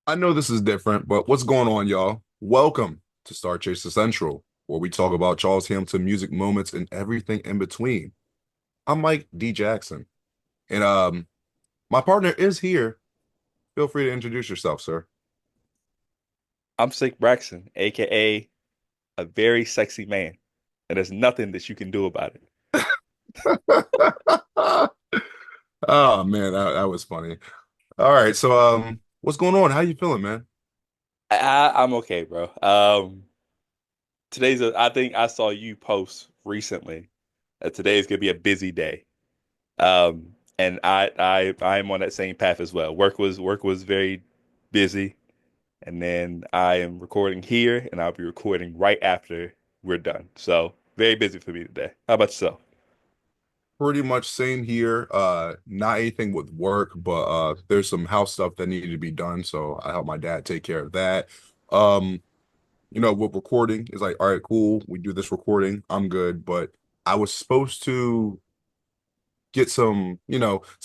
I know this is different, but what's going on, y'all? Welcome to StarCHaser Central, where we talk about Charles Hamilton music moments and everything in between. I'm Mike D. Jackson, and my partner is here. Feel free to introduce yourself, sir. I'm Sick Braxton, aka a very sexy man, and there's nothing that you can do about it. Oh man, that was funny. All right, so what's going on? How you feeling, man? I'm okay, bro. I think I saw you post recently that today is gonna be a busy day. And I'm on that same path as well. Work was very busy, and then I am recording here, and I'll be recording right after we're done. So very busy for me today. How about yourself? Pretty much same here. Not anything with work, but there's some house stuff that needed to be done, so I helped my dad take care of that. Um, with recording, it's like, all right, cool, we do this recording, I'm good. But I was supposed to get some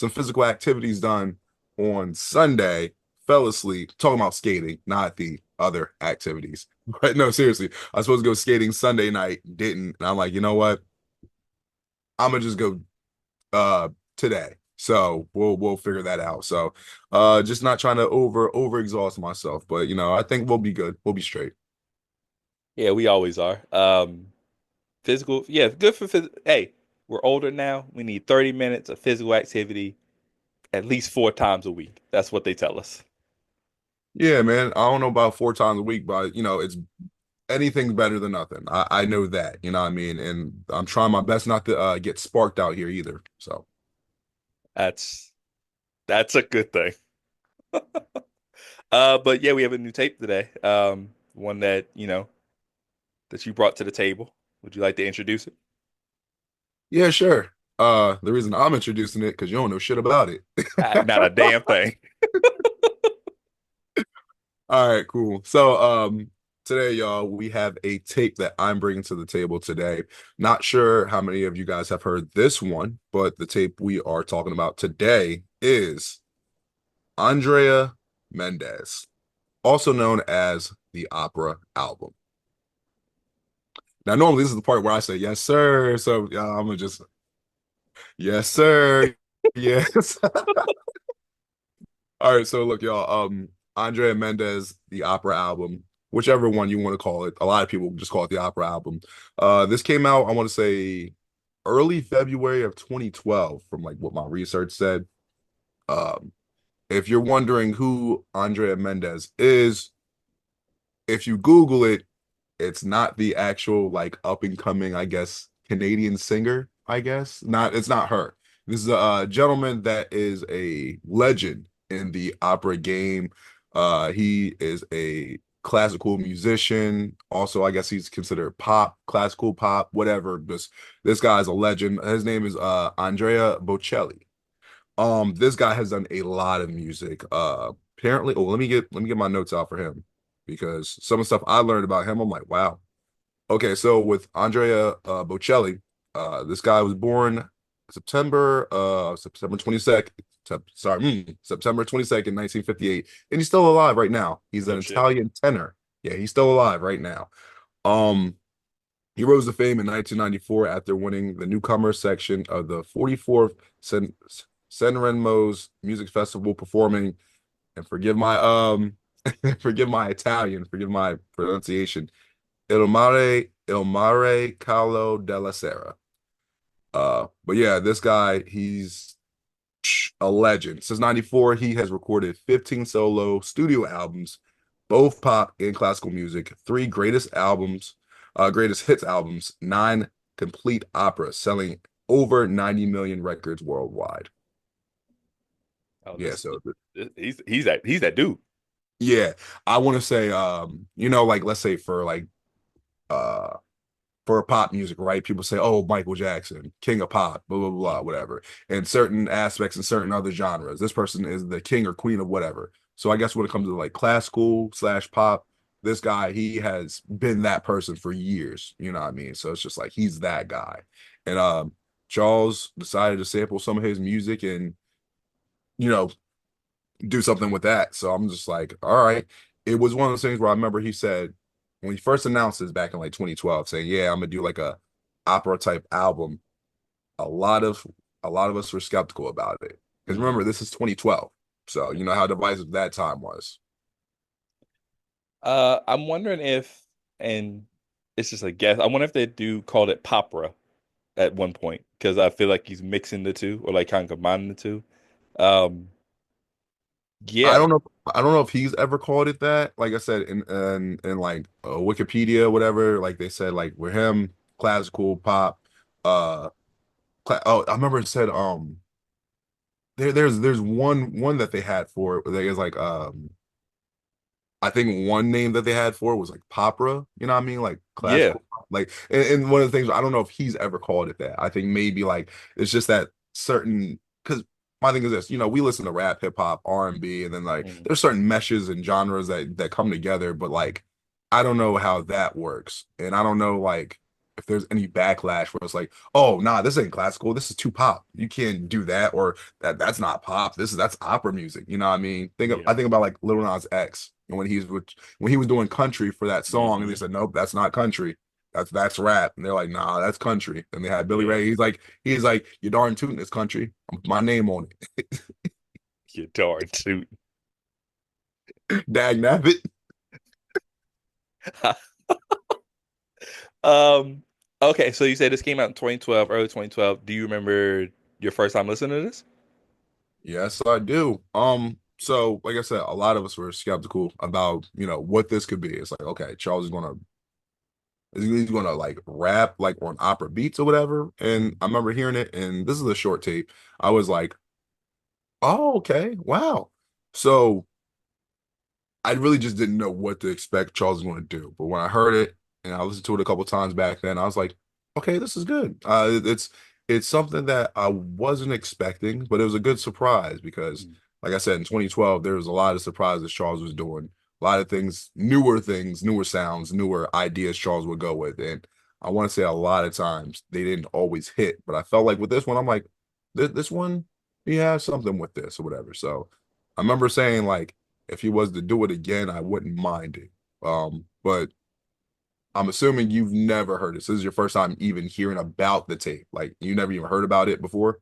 physical activities done on Sunday, fell asleep, talking about skating, not the other activities. But no, seriously, I was supposed to go skating Sunday night, didn't. And I'm like, you know what? I'm gonna just go today. So we'll figure that out. So just not trying to over exhaust myself, but I think we'll be good. We'll be straight. Yeah, we always are. Physical, yeah, good for phys Hey, we're older now. We need 30 minutes of physical activity at least 4 times a week. That's what they tell us. Yeah, man. I don't know about 4 times a week, but it's anything better than nothing. I know that, you know what I mean? And I'm trying my best not to get sparked out here either. So That's that's a good thing. But yeah, we have a new tape today. One that you brought to the table. Would you like to introduce it? yeah, sure. The reason I'm introducing it because you don't know shit about it. Not a damn thing. All right, cool. So, today, y'all, we have a tape that I'm bringing to the table today. Not sure how many of you guys have heard this one, but the tape we are talking about today is Andrea Mendez, also known as the Opera Album. Now, normally this is the part where I say yes, sir. So, I'm gonna just yes, sir. Yes. All right, so look, y'all. Andrea Mendez, the opera album, whichever one you want to call it. A lot of people just call it the opera album. This came out, I want to say, early February of 2012, from like what my research said. Um, if you're wondering who Andrea Mendez is, if you Google it, it's not the actual like up and coming, I guess, Canadian singer, I guess. It's not her. This is a gentleman that is a legend in the opera game. He is a classical musician. Also, I guess he's considered pop, classical pop, whatever. This guy's a legend. His name is Andrea Bocelli. This guy has done a lot of music. Apparently, let me get my notes out for him because some of the stuff I learned about him, I'm like, wow. Okay, so with Andrea Bocelli, this guy was born September 22nd, September 22nd, 1958, and he's still alive right now. He's an Oh shit. Italian tenor. Yeah, he's still alive right now. Um, he rose to fame in 1994 after winning the newcomer section of the 44th Sanremo's Music Festival, performing, and forgive my forgive my Italian, forgive my pronunciation, Il Mare Calo della Sera. But yeah, this guy, he's a legend. Since 94, he has recorded 15 solo studio albums, both pop and classical music, three greatest hits albums, nine complete operas, selling over 90 million records worldwide. Oh, Yeah, so he's that dude. yeah, I want to say, like let's say uh for pop music, right? People say, "Oh, Michael Jackson, king of pop, blah blah blah, whatever." In certain aspects and certain other genres, this person is the king or queen of whatever. So I guess when it comes to like classical slash pop, this guy, he has been that person for years. You know what I mean? So it's just like he's that guy. And Charles decided to sample some of his music and you know do something with that. So I'm just like, all right. It was one of those things where I remember he said when he first announced this back in like 2012, saying, "Yeah, I'm gonna do like a opera type album." A lot of a lot of us were skeptical about it because Hmm. remember this is 2012, so you know how divisive that time was. I'm wondering if, and it's just a guess. I wonder if they do called it Popra at one point because I feel like he's mixing the two or like kind of combining the two. Um, I yeah, don't know. I don't know if he's ever called it that. Like I said in like Wikipedia, whatever. Like they said, like with him, classical pop. Uh, oh, I remember it said there's one that they had for it. There's like I think one name that they had for it was like Popra, you know what I mean? Like yeah, classical pop. Like and one of the things I don't know if he's ever called it that. I think maybe like it's just that certain because my thing is this, you know, we listen to rap, hip hop, R&B, and then like mm, there's certain meshes and genres that come together, but like I don't know how that works. And I don't know like if there's any backlash where it's like, oh nah, this ain't classical, this is too pop. You can't do that, or that's not pop. That's opera music. You know what I mean? yeah, I think about like Lil Nas X and when he was doing country for that song, and they hmm, said, nope, that's not country. That's rap. And they're like, nah, that's country. And they had Billy yeah. Ray. He's like, you darn tootin' it's country. My name on You darn tootin'. it. Dag nabbit. Um, okay, so you said this came out in 2012, early 2012. Do you remember your first time listening to this? Yes, I do. So like I said, a lot of us were skeptical about, you know, what this could be. It's like, okay, Charles he's gonna like rap like on opera beats or whatever. And I remember hearing it, and this is a short tape. I was like, oh, okay, wow. So I really just didn't know what to expect Charles was going to do. But when I heard it and I listened to it a couple times back then, I was like, okay, this is good. It's something that I wasn't expecting, but it was a good surprise because, like I said, in 2012, there was a lot of surprises Charles was doing, a lot of things, newer sounds, newer ideas Charles would go with. And I want to say a lot of times they didn't always hit, but I felt like with this one, I'm like, this one, he has something with this or whatever. So I remember saying like, if he was to do it again, I wouldn't mind it. But I'm assuming you've never heard it. This is your first time even hearing about the tape. Like you never even heard about it before.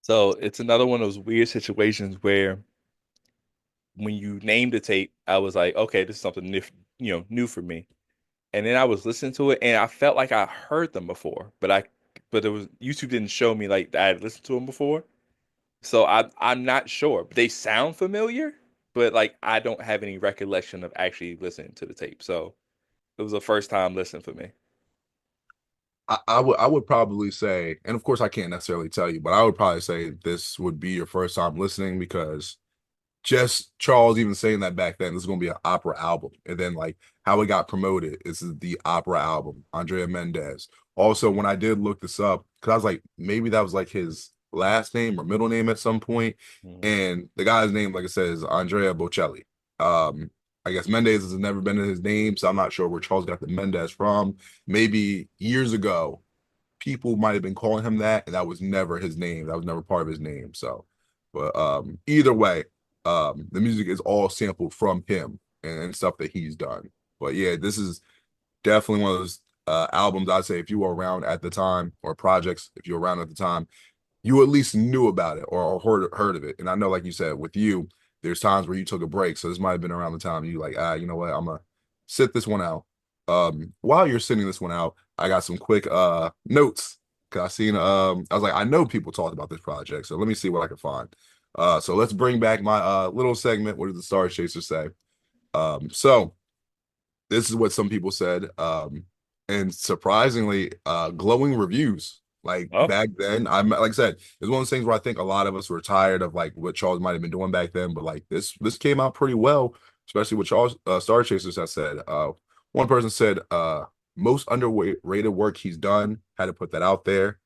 So it's another one of those weird situations where when you named the tape, I was like, okay, this is something new, new for me. And then I was listening to it, and I felt like I heard them before, but it was YouTube didn't show me like I had listened to them before, so I'm not sure. They sound familiar, but like I don't have any recollection of actually listening to the tape. So it was a first time listen for me. I would probably say, and of course I can't necessarily tell you, but I would probably say this would be your first time listening because just Charles even saying that back then, this is gonna be an opera album. And then like how it got promoted is the opera album, Andrea Mendez. Also, when I did look this up, because I was like, maybe that was like his last name or middle name at some point. Mhm. And the guy's name, like I said, is Andrea Bocelli. Um, I guess Mendez has never been in his name, so I'm not sure where Charles got the Mendez from. Maybe years ago, people might have been calling him that, and that was never his name. That was never part of his name. So, but either way, the music is all sampled from him and stuff that he's done. But yeah, this is definitely one of those albums I'd say if you were around at the time, or projects if you were around at the time, you at least knew about it or heard of it. And I know, like you said, with you, there's times where you took a break. So this might have been around the time you like, you know what, I'm gonna sit this one out. While you're sitting this one out, I got some quick notes because I was like, I know people talked about this project, so let me see what I can find. So let's bring back my little segment. What did the Star Chaser say? So this is what some people said. And surprisingly, glowing reviews. Like Oh, back then, I'm like I said, it's one of those things where I think a lot of us were tired of like what Charles might have been doing back then, but like this came out pretty well, especially what Charles Star Chasers has said. One person said most underrated work he's done, had to put that out there.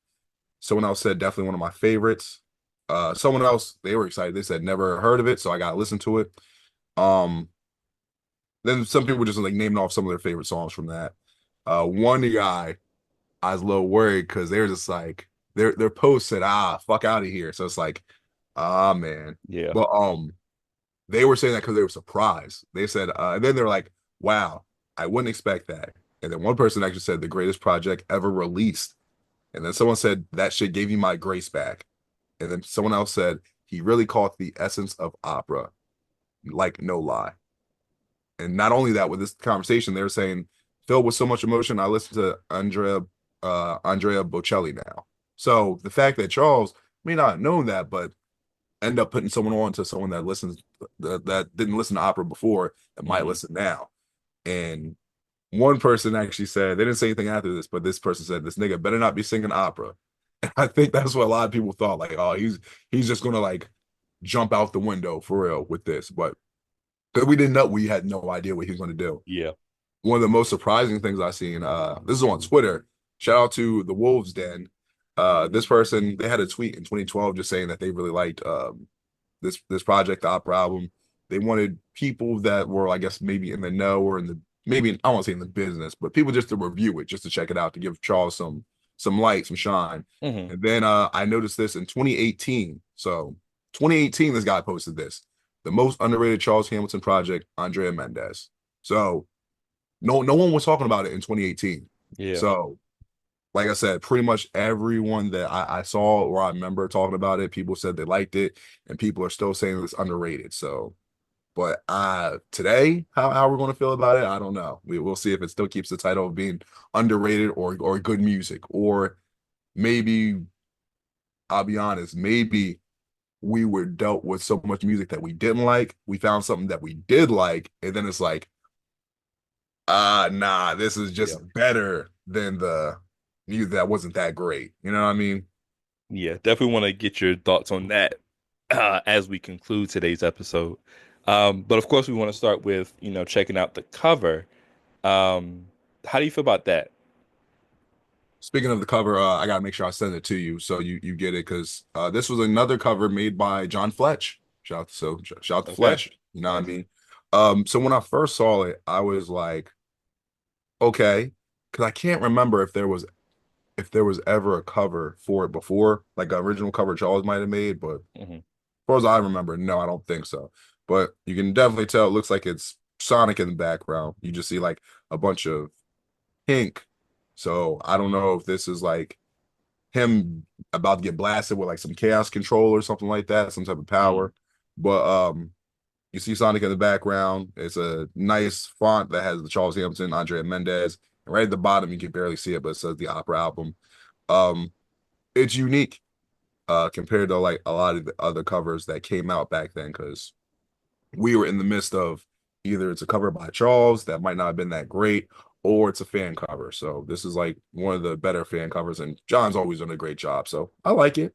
Someone else said definitely one of my favorites. Someone else, they were excited. They said never heard of it, so I gotta listen to it. Um, then some people just like naming off some of their favorite songs from that. One guy, I was a little worried because they're just like their post said, fuck out of here. So it's like, Ah, man. Yeah. But they were saying that because they were surprised. They said, and then they're like, "Wow, I wouldn't expect that." And then one person actually said the greatest project ever released. And then someone said that shit gave you my grace back. And then someone else said he really caught the essence of opera, like no lie. And not only that, with this conversation, they were saying filled with so much emotion. I listen to Andrea Bocelli now. So the fact that Charles may not have known that, but end up putting someone on to someone that listens that didn't listen to opera before and might Hmm. listen now. And one person actually said they didn't say anything after this, but this person said this nigga better not be singing opera. And I think that's what a lot of people thought, like, oh, he's just gonna like jump out the window for real with this. But because we didn't know, we had no idea what he was gonna do. Yeah. One of the most surprising things I've seen, this is on Twitter. Shout out to the Wolves Den. This person, they had a tweet in 2012 just saying that they really liked this project, the opera album. They wanted people that were, I guess, maybe in the know or in the maybe I won't say in the business, but people just to review it, just to check it out, to give Charles some light, some shine. Hmm. And then I noticed this in 2018. So 2018, this guy posted this. The most underrated Charles Hamilton project, Andrea Mendez. So no one was talking about it in 2018. Yeah. So like I said, pretty much everyone that I saw or I remember talking about it, people said they liked it, and people are still saying it's underrated. So, but today, how we're going to feel about it, I don't know. We'll see if it still keeps the title of being underrated or good music, or maybe I'll be honest, maybe we were dealt with so much music that we didn't like. We found something that we did like, and then it's like, nah, this is Yeah. just better than the music that wasn't that great. You know what I mean? Yeah. Definitely want to get your thoughts on that as we conclude today's episode. But of course, we want to start with, checking out the cover. Um, how do you feel about that? Speaking of the cover, I gotta make sure I send it to you so you get it because this was another cover made by John Fletch. Shout out to Okay. Fletch. You know what I Nice. mean? So when I first saw it, I was like, okay, because I can't remember if there was ever a cover for it before, like an original cover Charles might have made, but as Hmm. far as I remember, no, I don't think so. But you can definitely tell it looks like it's Sonic in the background. You just see like a bunch of pink. So I don't know if this is like him about to get blasted with like some chaos control or something like that, some type of Mm. power. But you see Sonic in the background. It's a nice font that has the Charles Hampton, Andrea Mendez. And right at the bottom, you can barely see it, but it says the opera album. Um, it's unique compared to like a lot of the other covers that came out back then, because we were in the midst of either it's a cover by Charles that might not have been that great, or it's a fan cover. So this is like one of the better fan covers, and John's always done a great job. So I like it.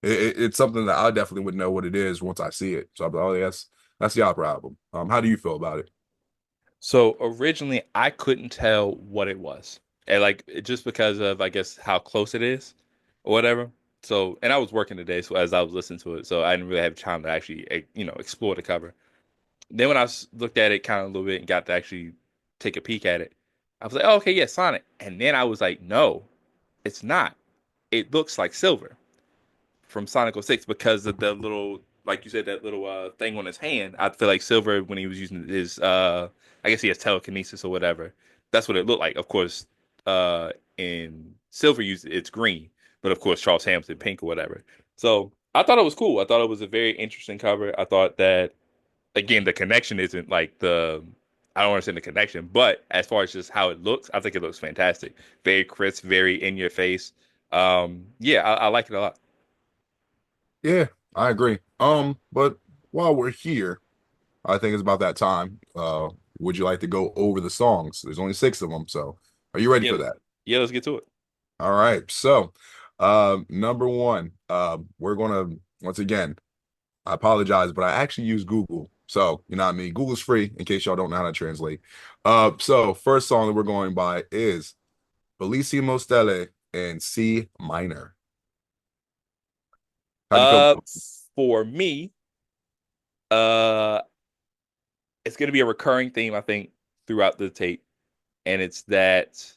It's something that I definitely would know what it is once I see it. So I'm like, oh yes, that's the opera album. How do you feel about it? So originally, I couldn't tell what it was, and like just because of I guess how close it is, or whatever. So, and I was working today, so as I was listening to it, so I didn't really have time to actually, explore the cover. Then when I looked at it kind of a little bit and got to actually take a peek at it, I was like, oh, okay, yeah, Sonic. And then I was like, no, it's not. It looks like Silver from Sonic 06 because of the little, like you said, that little thing on his hand. I feel like Silver when he was using his, I guess he has telekinesis or whatever. That's what it looked like. Of course, in Silver, it's green, but of course Charles Hampton pink or whatever. So I thought it was cool. I thought it was a very interesting cover. I thought that again, the connection isn't like I don't understand the connection, but as far as just how it looks, I think it looks fantastic. Very crisp, very in your face. Yeah, I like it a lot. Yeah, I agree. But while we're here, I think it's about that time. Would you like to go over the songs? There's only six of them, so are you ready Yeah, for that? yeah, let's get to it. All right. So, number one, we're gonna once again. I apologize, but I actually use Google. So, you know what I mean? Google's free in case y'all don't know how to translate. So first song that we're going by is Bellissimo Stelle in C minor. How'd you feel Uh, about it? for me, uh, it's gonna be a recurring theme, I think, throughout the tape, and it's that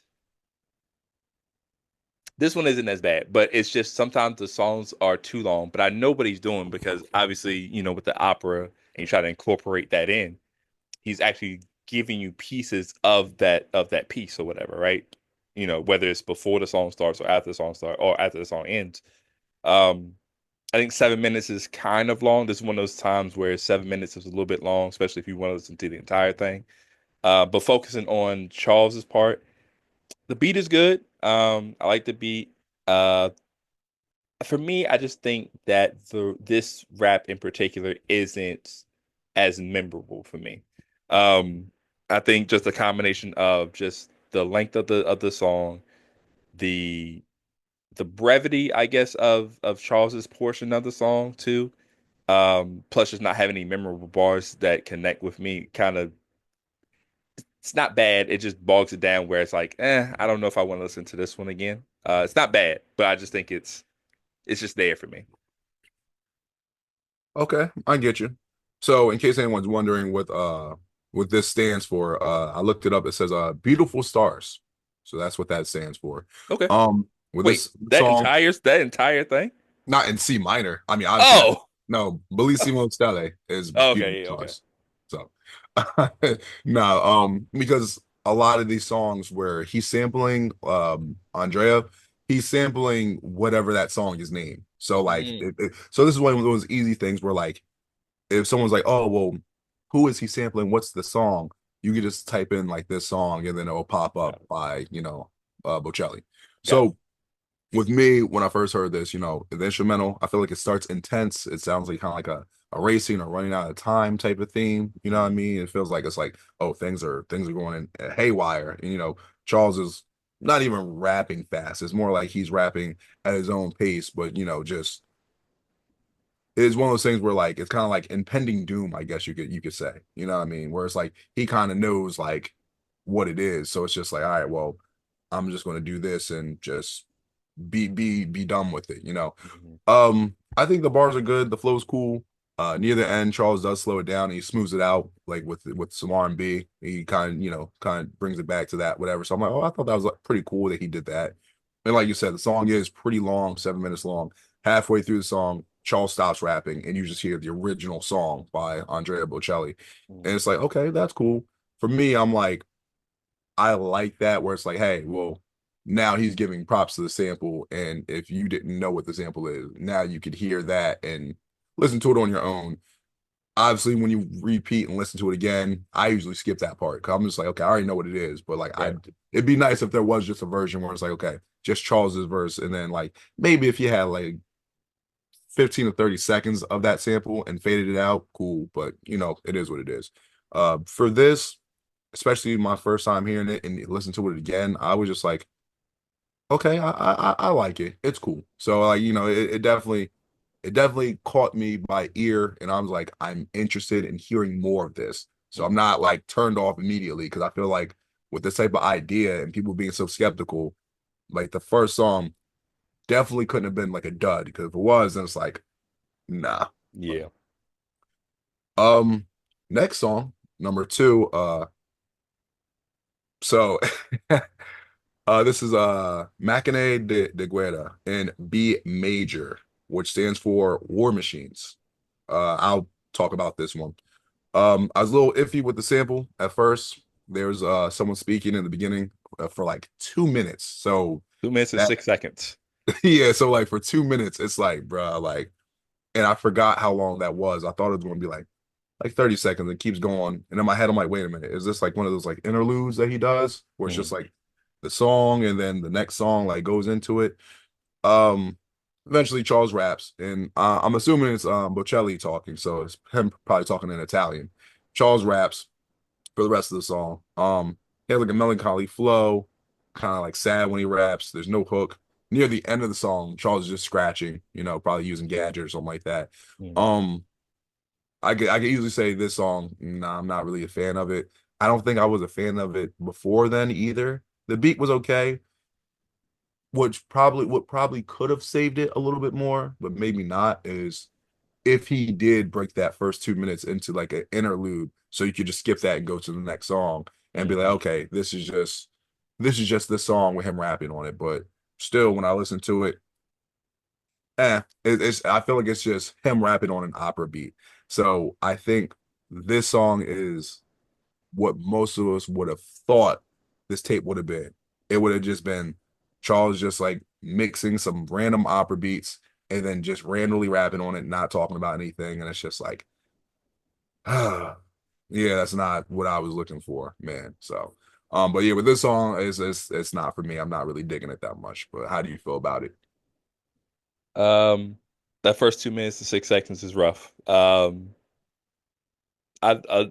This one isn't as bad, but it's just sometimes the songs are too long. But I know what he's doing because obviously, with the opera and you try to incorporate that in, he's actually giving you pieces of that piece or whatever, right? Whether it's before the song starts or after the song starts or after the song ends. Um, I think 7 minutes is kind of long. This is one of those times where 7 minutes is a little bit long, especially if you want to listen to the entire thing. But focusing on Charles's part, the beat is good. I like the beat. Uh, for me, I just think that this rap in particular isn't as memorable for me. Um, I think just a combination of just the length of the song, the the brevity, I guess, of Charles's portion of the song too. Plus just not having any memorable bars that connect with me, kind of it's not bad. It just bogs it down where it's like, I don't know if I want to listen to this one again. It's not bad, but I just think it's just there for me. Okay, I get you. So in case anyone's wondering what this stands for, I looked it up. It says beautiful stars. So that's what that stands for. Okay. With Wait, this that song, entire thing? not in C minor. I mean, obviously, Oh, no, Bellissimo Stelle is beautiful okay, yeah, okay. stars. So no, because a lot of these songs where he's sampling Andrea, he's sampling whatever that song is named. So like Mm, so this is one of those easy things where like if someone's like, oh well, who is he sampling? What's the song? You can just type in like this song and then it'll pop up got it, by, Bocelli. got it. So with me, when I first heard this, the instrumental, I feel like it starts intense. It sounds like kind of like a racing or running out of time type of theme. You know what I Mhm. mean? It feels like it's like, oh, things are going in haywire. And Charles is not even rapping fast. It's more like he's rapping at his own pace, but just it's one of those things where like it's kind of like impending doom, I guess you could say. You know what I mean? Where it's like he kind of knows like what it is. So it's just like, all right, well, I'm just gonna do this and just be done with it. Mhm. I think the bars are good, the flow's cool. Near the end, Charles does slow it down and he smooths it out like with some R&B. He kind of brings it back to that, whatever. So I'm like, oh, I thought that was like, pretty cool that he did that. And like you said, the song is pretty long, 7 minutes long. Halfway through the song, Charles stops rapping and you just hear the original song by Andrea Bocelli. And Mhm. it's like, okay, that's cool. For me, I'm like, I like that where it's like, hey, well, now he's giving props to the sample. And if you didn't know what the sample is, now you could hear that and listen to it on your own. Obviously, when you repeat and listen to it again, I usually skip that part because I'm just like, okay, I already know what it is. But like, Right. it'd be nice if there was just a version where it's like, okay, just Charles's verse, and then like maybe if you had like 15 to 30 seconds of that sample and faded it out, cool. But it is what it is. For this, especially my first time hearing it and listen to it again, I was just like, okay, I like it. It's cool. So like, it definitely caught me by ear, and I was like, I'm interested in hearing more of this. So I'm Mhm. not like turned off immediately because I feel like with this type of idea and people being so skeptical, like the first song definitely couldn't have been like a dud because if it was, then it's like, nah. Yeah. Um, Next song, number two, so this is Máquina de Guerra in B major, which stands for War Machines. I'll talk about this one. I was a little iffy with the sample at first. There's someone speaking in the beginning for like 2 minutes. So 2 minutes and that 6 seconds. yeah, so like for 2 minutes, it's like, bruh, like, and I forgot how long that was. I thought it was gonna be like 30 seconds and keeps going. And in my head, I'm like, wait a minute, is this like one of those like interludes that he does where it's just Mhm. like the song and then the next song like goes into it? Um, Eventually Charles raps, and I'm assuming it's Bocelli talking, so it's him probably talking in Italian. Charles raps for the rest of the song. He has like a melancholy flow, kind of like sad when he raps. There's no hook. Near the end of the song, Charles is just scratching, probably using gadget or something like that. Mhm. Um, I could easily say this song, nah, I'm not really a fan of it. I don't think I was a fan of it before then either. The beat was okay, which probably what probably could have saved it a little bit more, but maybe not, is if he did break that first 2 minutes into like an interlude, so you could just skip that and go to the next song and be like, Mhm. okay, this is just this song with him rapping on it. But still when I listen to it, it's I feel like it's just him rapping on an opera beat. So I think this song is what most of us would have thought this tape would have been. It would have just been Charles just like mixing some random opera beats and then just randomly rapping on it, not talking about anything. And it's just like, yeah, that's not what I was looking for, man. So, but yeah, with this song, it's not for me. I'm not really digging it that much. But how do you feel about it? Um, that first 2 minutes to 6 seconds is rough. I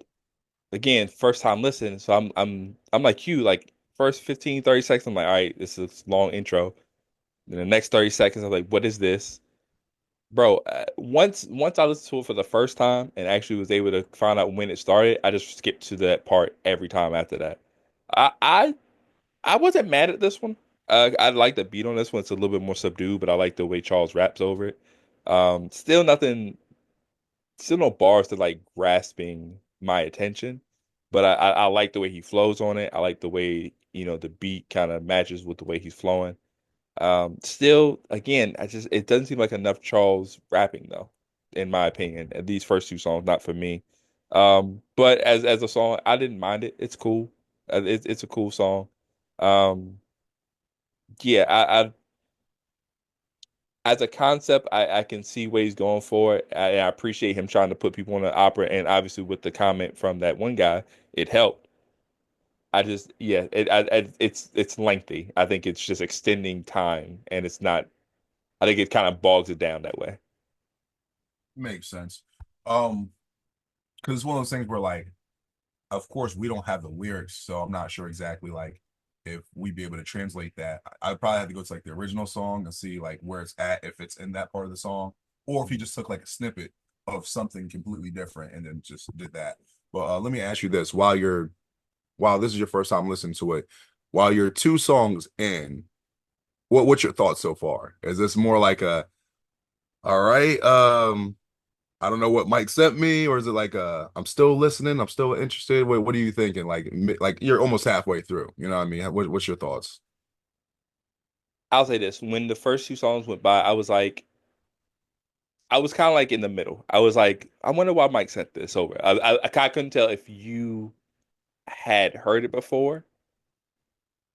again, first time listening, so I'm like you, like first 15, 30 seconds, I'm like, all right, this is a long intro. Then the next 30 seconds, I'm like, what is this? Bro, once I listened to it for the first time and actually was able to find out when it started, I just skipped to that part every time after that. I I I wasn't mad at this one. I like the beat on this one. It's a little bit more subdued, but I like the way Charles raps over it. Still nothing, still no bars to like grasping my attention, but I like the way he flows on it. I like the way, the beat kind of matches with the way he's flowing. Still, again, it doesn't seem like enough Charles rapping though, in my opinion. And these first two songs, not for me. But as a song, I didn't mind it. It's cool. It's a cool song. Um, yeah, as a concept, I can see where he's going for it. I appreciate him trying to put people on the opera, and obviously with the comment from that one guy, it helped. Yeah, it's lengthy. I think it's just extending time, and it's not. I think it kind of bogs it down that way. Makes sense. Um, because it's one of those things where like of course we don't have the lyrics, so I'm not sure exactly like if we'd be able to translate that. I'd probably have to go to like the original song and see like where it's at, if it's in that part of the song, or if he just took like a snippet of something completely different and then just did that. But let me ask you this: while this is your first time listening to it, while you're two songs in, what's your thoughts so far? Is this more like a all right, I don't know what Mike sent me, or is it like I'm still listening, I'm still interested. What are you thinking? Like you're almost halfway through. You know what I mean? What's your thoughts? I'll say this: when the first two songs went by, I was kind of like in the middle. I was like, I wonder why Mike sent this over. I couldn't tell if you had heard it before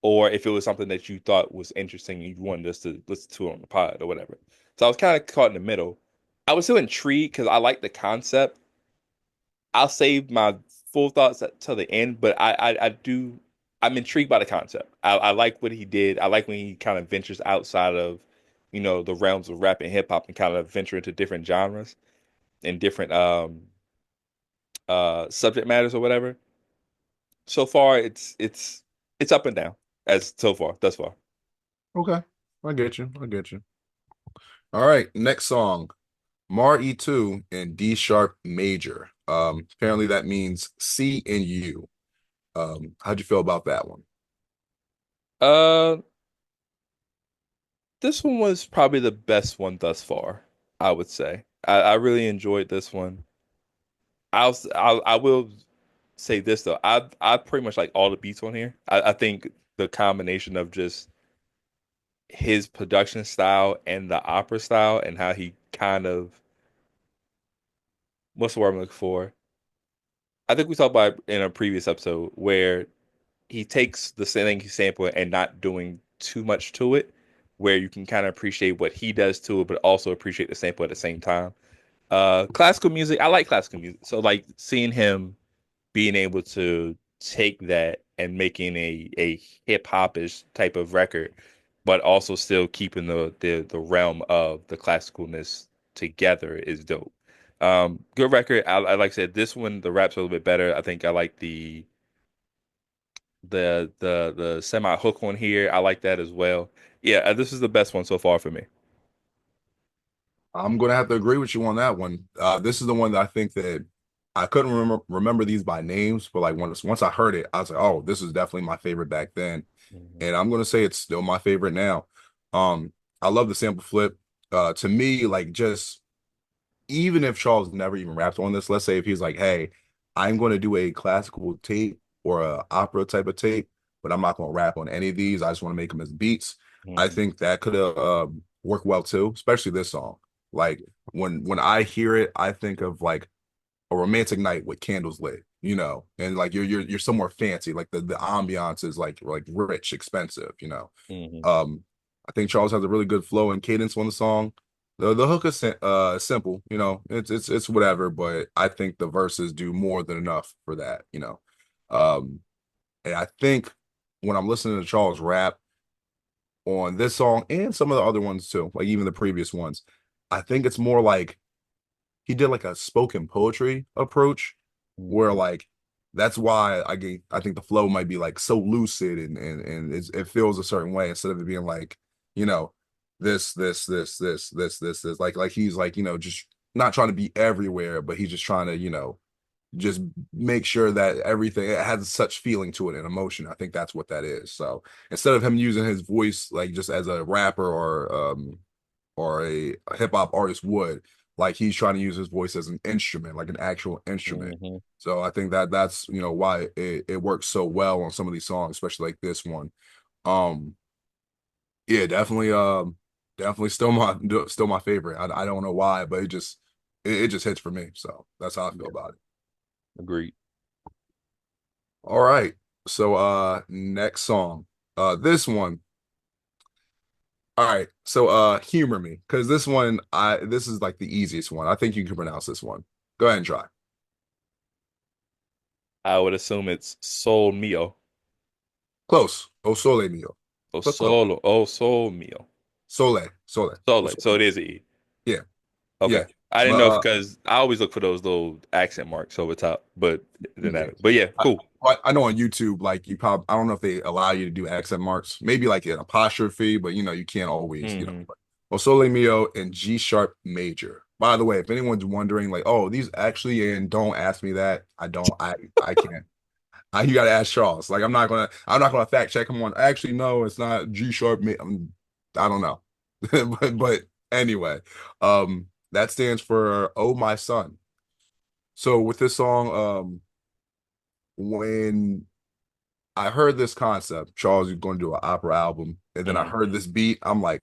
or if it was something that you thought was interesting and you wanted us to listen to it on the pod or whatever. So I was kind of caught in the middle. I was still intrigued because I like the concept. I'll save my full thoughts till the end, but I'm intrigued by the concept. I like what he did. I like when he kind of ventures outside of, the realms of rap and hip hop and kind of venture into different genres and different subject matters or whatever. So far it's up and down as so far thus far. Okay, I get you. I get you. All right, next song, Mar E2 in D sharp major. Apparently that means C and U. How'd you feel about that one? Uh, this one was probably the best one thus far, I would say. I really enjoyed this one. I will say this though. I pretty much like all the beats on here. I think the combination of just his production style and the opera style and how he kind of what's the word I'm looking for? I think we talked about it in a previous episode where he takes the thing he's sampling and not doing too much to it, where you can kind of appreciate what he does to it, but also appreciate the sample at the same time. Classical music, I like classical music. So like seeing him being able to take that and making a hip hopish type of record, but also still keeping the realm of the classicalness together is dope. Good record. I like I said, this one the rap's a little bit better. I think I like the semi hook one here. I like that as well. Yeah, this is the best one so far for me. I'm gonna have to agree with you on that one. This is the one that I think that I couldn't remember these by names, but like once I heard it, I was like, oh, this is definitely my favorite back then, Mhm. and I'm gonna say it's still my favorite now. Um, I love the sample flip. To me, like just even if Charles never even raps on this, let's say if he's like, hey, I'm going to do a classical tape or a opera type of tape, but I'm not going to rap on any of these. I just want to make them as beats. I Hmm. think that could have worked well too, especially this song. Like when I hear it, I think of like a romantic night with candles lit, and like you're somewhere fancy, like the ambiance is like rich, expensive, Hmm. Um, I think Charles has a really good flow and cadence on the song. The hook is simple, it's whatever, but I think the verses do more than enough for that. Um, and I think when I'm listening to Charles rap on this song and some of the other ones too, like even the previous ones, I think it's more like he did like a spoken poetry approach where Hmm. like that's why I think the flow might be like so lucid and it feels a certain way instead of it being like, you know, this like he's like, just not trying to be everywhere, but he's just trying to, just make sure that everything it has such feeling to it and emotion. I think that's what that is. So instead of him using his voice like just as a rapper or a hip hop artist would. Like he's trying to use his voice as an instrument, like an actual instrument. Hmm. So I think that's why it works so well on some of these songs, especially like this one. Um, yeah, definitely still my favorite. I don't know why, but it just hits for me. So that's how I feel Yeah, about it. agreed. All right. So next song. This one. All right. So humor me because this is like the easiest one. I think you can pronounce this one. Go ahead and try. I would assume it's Sol Mio. Close. O sole mio. Oh, But close. solo. Oh, Sol Mio. Sole. O Sole. sole So it mio. is an E. Yeah. Yeah. Okay. I didn't But know if because I always look for those little accent marks over top, but it didn't yeah. have it. But yeah, I, cool. I know on YouTube, like you probably I don't know if they allow you to do accent marks, maybe like an apostrophe, but you can't always. Hmm. But O sole mio and G sharp major. By the way, if anyone's wondering, like, oh, these actually, and don't ask me that. I don't. I can't. You got to ask Charles. Like, I'm not gonna fact check him on. Actually, no, it's not G sharp. I don't know, but anyway, that stands for "Oh My Son." So with this song, when I heard this concept, Charles is going to do an opera album, and then I Hmm. heard this beat, I'm like,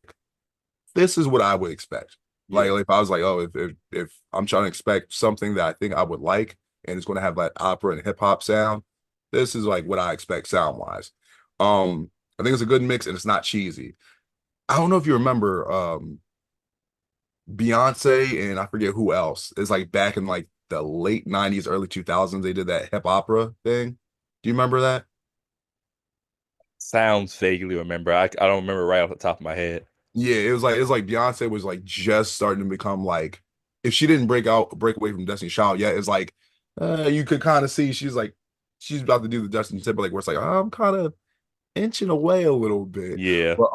this is what I would expect. Like, Yeah. if I was like, oh, if I'm trying to expect something that I think I would like, and it's going to have like opera and hip hop sound, this is like what I expect sound wise. I think it's a good mix, and it's not cheesy. I don't know if you remember, Beyonce and I forget who else. It's like back in like the late '90s, early 2000s, they did that hip opera thing. Do you remember that? Sounds vaguely remember. I don't remember right off the top of my head. Yeah, it was like Beyonce was like just starting to become like if she didn't break away from Destiny Child yet, it's like you could kind of see she's about to do the Justin Timberlake where it's like I'm kind of inching away a little bit. Yeah. But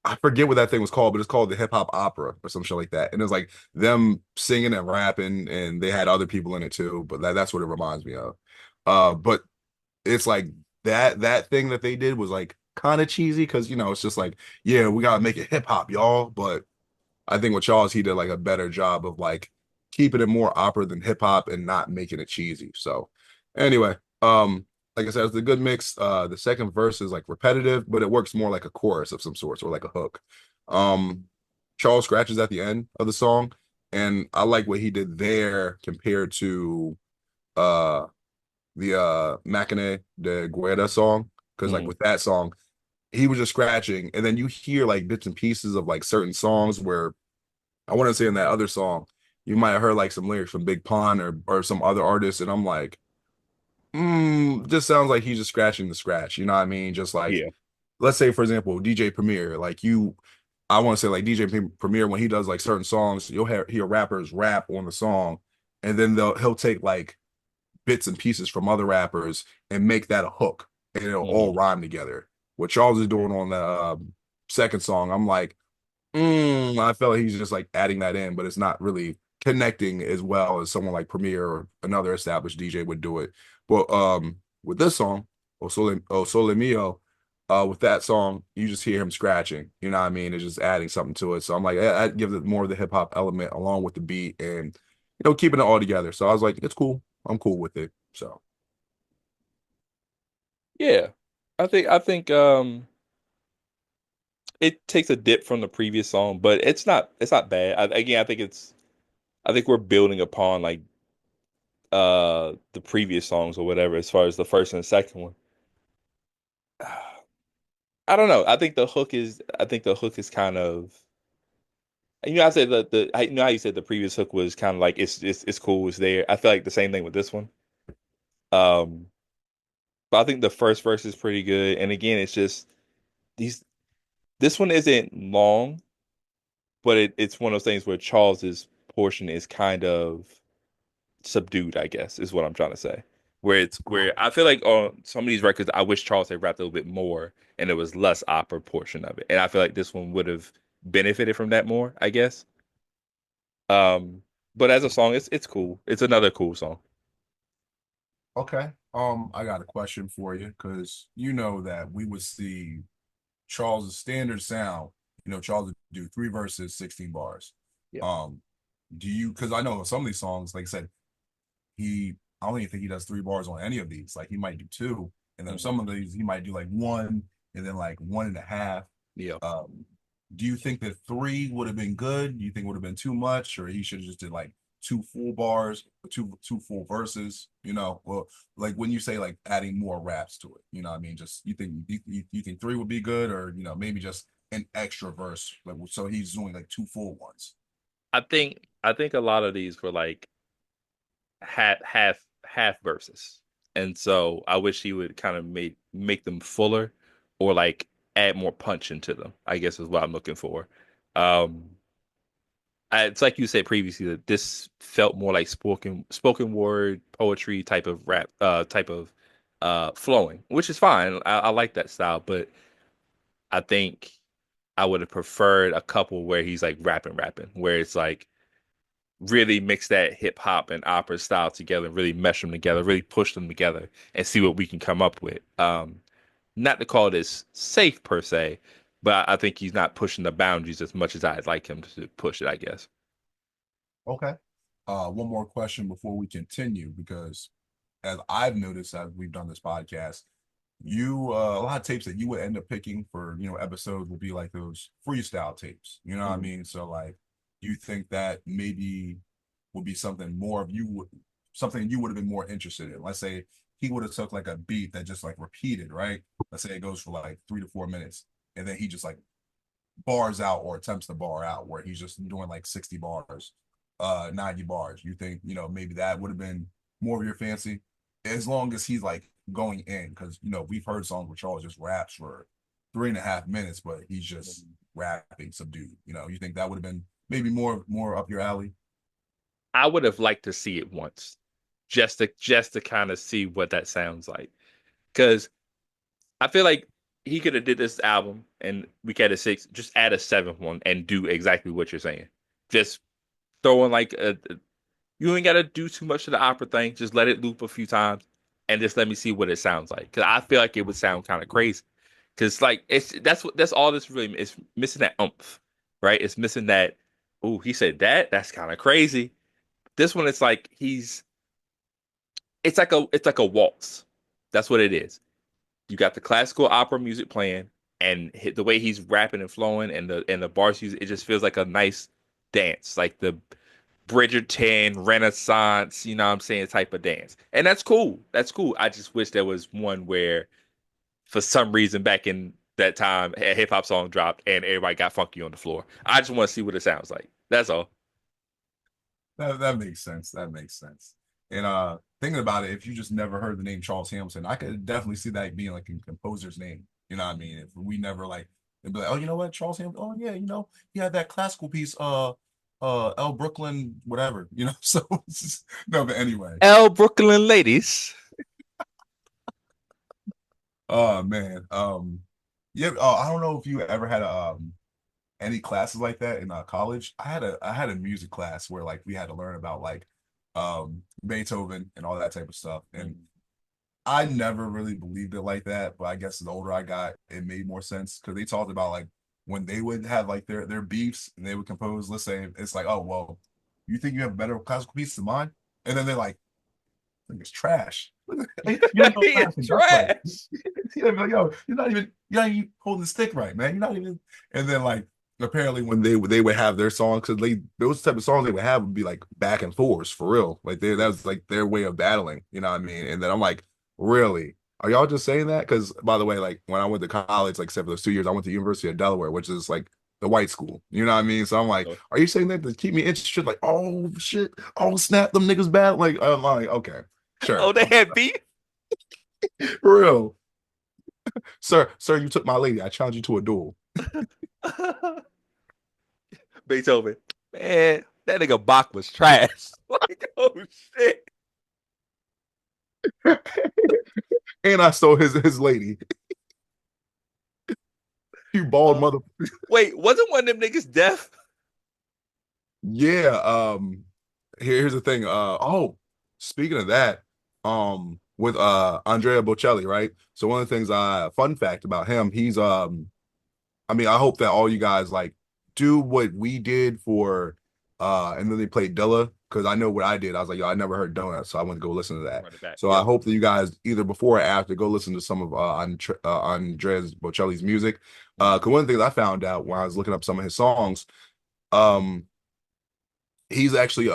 I forget what that thing was called, but it's called the hip hop opera or some shit like that. And it was like them singing and rapping, and they had other people in it too. But that's what it reminds me of. But it's like that thing that they did was like kind of cheesy because it's just like, yeah, we gotta make it hip hop, y'all. But I think with Charles, he did like a better job of like keeping it more opera than hip hop and not making it cheesy. So anyway, like I said, it's a good mix. The second verse is like repetitive, but it works more like a chorus of some sorts or like a hook. Um, Charles scratches at the end of the song, and I like what he did there compared to uh the Máquina de Guerra song. Because like Hmm. with that song, he was just scratching, and then you hear like bits and pieces of like certain songs where I want to say in that other song, you might have heard like some lyrics from Big Pun or some other artists, and I'm like, just sounds like he's just scratching the scratch. You know what I mean? Just like Yeah. let's say for example, DJ Premier, I want to say like DJ Premier when he does like certain songs, you'll hear rappers rap on the song, and then he'll take like bits and pieces from other rappers and make that a hook, and it'll all Hmm. rhyme together. What Charles is doing on the second song, I'm like, I felt like he's just like adding that in, but it's not really connecting as well as someone like Premier or another established DJ would do it. But with this song, O Sole Mio, with that song, you just hear him scratching. You know what I mean? It's just adding something to it. So I'm like, I'd give it more of the hip hop element along with the beat and keeping it all together. So I was like, it's cool. I'm cool with it. So Yeah. I think it takes a dip from the previous song, but it's not bad. Again, I think we're building upon like the previous songs or whatever as far as the first and the second one. I don't know. I think the hook is kind of I said you know how you said the previous hook was kind of like it's cool, it's there. I feel like the same thing with this one. Um, but I think the first verse is pretty good. And again, it's just these this one isn't long, but it's one of those things where Charles's portion is kind of subdued, I guess, is what I'm trying to say. Where I feel like on some of these records, I wish Charles had rapped a little bit more and there was less opera portion of it. And I feel like this one would have benefited from that more, I guess. Um, but as a song, it's cool. It's another cool song. Okay. I got a question for you because you know that we would see Charles's standard sound. You know, Charles would do three verses, 16 bars. Yeah. Um, do you? Because I know some of these songs, like I said, I don't even think he does three bars on any of these. Like he might do two, and then Mhm. some of these he might do like one, and then like one and a half. Yeah. Um, do you think that three would have been good? Do you think it would have been too much, or he should have just did like two full bars, two full verses? You know, well, like when you say like adding more raps to it, you know, what I mean, just you think three would be good, or you know, maybe just an extra verse, like so he's doing like two full ones. I think a lot of these were like half verses. And so I wish he would kind of make them fuller or like add more punch into them, I guess is what I'm looking for. Um it's like you said previously that this felt more like spoken word poetry type of rap type of flowing, which is fine. I like that style, but I think I would have preferred a couple where he's like rapping, where it's like really mix that hip hop and opera style together, really mesh them together, really push them together, and see what we can come up with. Not to call this safe per se, but I think he's not pushing the boundaries as much as I'd like him to push it, I guess. Okay. One more question before we continue, because as I've noticed as we've done this podcast, a lot of tapes that you would end up picking for, you know, episodes would be like those freestyle tapes. You know what I Mhm. mean? So like, you think that maybe would be something you would have been more interested in. Let's say he would have took like a beat that just like repeated, right? Let's say it goes for like 3 to 4 minutes, and then he just like bars out or attempts to bar out where he's just doing like 60 bars, 90 bars. You think, you know, maybe that would have been more of your fancy as long as he's like going in, because you know, we've heard songs where Charles just raps for 3.5 minutes, but he's just rapping subdued. You know, you think that would have been maybe more up your alley? I would have liked to see it once, just to kind of see what that sounds like, because I feel like he could have did this album and we could have six, just add a seventh one and do exactly what you're saying. Just throw in like you ain't got to do too much of the opera thing. Just let it loop a few times and just let me see what it sounds like. Because I feel like it would sound kind of crazy. Because like that's all this really is missing that umph, right? It's missing that. Oh, he said that. That's kind of crazy. This one, it's like it's like a waltz. That's what it is. You got the classical opera music playing, and the way he's rapping and flowing, and the bars it just feels like a nice dance, like the Bridgerton Renaissance, you know what I'm saying, type of dance. And that's cool. That's cool. I just wish there was one where, for some reason, back in that time, a hip hop song dropped and everybody got funky on the floor. I just want to see what it sounds like. That's all. That makes sense. That makes sense. And thinking about it, if you just never heard the name Charles Hamilton, I could definitely see that being like a composer's name. You know what I mean? If we never like, it'd be like, oh, you know what, Charles Hamilton? Oh yeah, you know, he had that classical piece, L Brooklyn, whatever, you know. So no, but anyway. L Brooklyn ladies. Oh man. Yeah, I don't know if you ever had any classes like that in college. I had a music class where like we had to learn about like Beethoven and all that type of stuff. And Mhm. I never really believed it like that, but I guess the older I got, it made more sense because they talked about like when they would have like their beefs and they would compose. Let's say it's like, oh well, you think you have a better classical piece than mine, and then they're like, Like it's trash. You don't know how to It's conduct right. trash. You're like, yo, you're not even holding the stick right, man. You're not even. And then like apparently when they would have their songs because they those type of songs they would have would be like back and forth for real. Like that was like their way of battling. You know what I mean? And then I'm like, really? Are y'all just saying that? Because by the way, like when I went to college, like except for those 2 years, I went to University of Delaware, which is like the white school. You know what I mean? So I'm like, Oh, are you saying that to keep me interested? Like, oh shit, oh snap, them niggas bad. Like, I'm like, okay, sure, oh, they had beef. for real, sir, you took my lady. I challenge you to a duel. Beethoven, man, that nigga Bach was trash. Like, oh shit. And I stole his lady. You bald Uh, mother. wait, wasn't one of them niggas deaf? Yeah. Here's the thing. Speaking of that, with Andrea Bocelli, right? So one of the things fun fact about him, he's I mean, I hope that all you guys like do what we did for and then they played Dilla because I know what I did. I was like, yo, I never heard Donut, so I went to go listen to that. Run it back. So I Yep. hope that you guys either before or after go listen to some of Andreas Bocelli's music. Because one of the things I found out when I was looking up some of his songs, um, he's actually